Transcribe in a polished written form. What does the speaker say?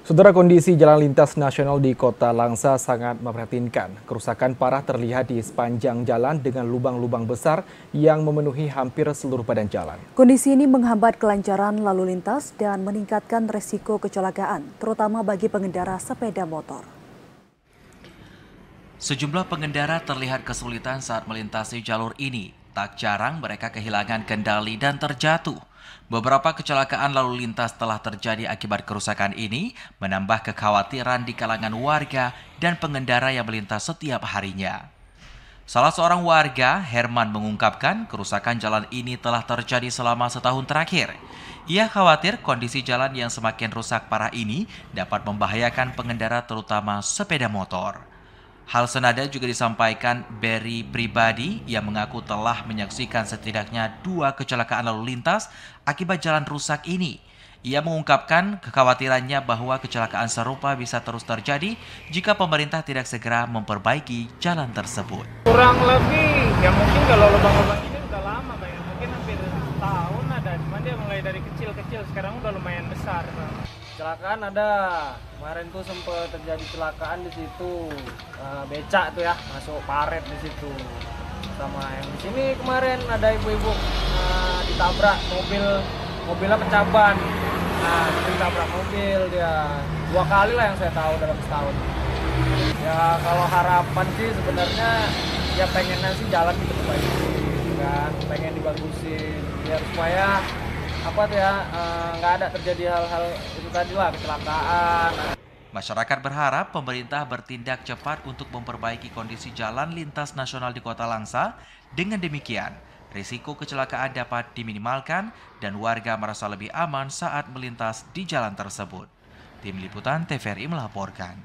Saudara, kondisi jalan lintas nasional di Kota Langsa sangat memprihatinkan. Kerusakan parah terlihat di sepanjang jalan dengan lubang-lubang besar yang memenuhi hampir seluruh badan jalan. Kondisi ini menghambat kelancaran lalu lintas dan meningkatkan resiko kecelakaan, terutama bagi pengendara sepeda motor. Sejumlah pengendara terlihat kesulitan saat melintasi jalur ini. Tak jarang mereka kehilangan kendali dan terjatuh. Beberapa kecelakaan lalu lintas telah terjadi akibat kerusakan ini, menambah kekhawatiran di kalangan warga dan pengendara yang melintas setiap harinya. Salah seorang warga, Herman, mengungkapkan kerusakan jalan ini telah terjadi selama setahun terakhir. Ia khawatir kondisi jalan yang semakin rusak parah ini dapat membahayakan pengendara terutama sepeda motor. Hal senada juga disampaikan Berry pribadi yang mengaku telah menyaksikan setidaknya 2 kecelakaan lalu lintas akibat jalan rusak ini. Ia mengungkapkan kekhawatirannya bahwa kecelakaan serupa bisa terus terjadi jika pemerintah tidak segera memperbaiki jalan tersebut. Kurang lebih, ya mungkin kalau lubang-lubang ini udah lama, mungkin hampir setahun ada, cuman dia mulai dari kecil-kecil, sekarang udah lumayan besar. Kecelakaan ada, kemarin tuh sempat terjadi kecelakaan di situ, becak tuh ya, masuk paret di situ. Sama yang di sini kemarin ada ibu-ibu ditabrak mobilnya pecah ban. Nah, ditabrak mobil dia 2 kali lah yang saya tahu dalam setahun. Ya kalau harapan sih sebenarnya ya pengennya sih jalan diperbaiki kan, pengen dibagusin biar supaya nggak ada terjadi hal-hal itu tadi lah, kecelakaan. Masyarakat berharap pemerintah bertindak cepat untuk memperbaiki kondisi jalan lintas nasional di Kota Langsa. Dengan demikian, risiko kecelakaan dapat diminimalkan dan warga merasa lebih aman saat melintas di jalan tersebut. Tim Liputan TVRI melaporkan.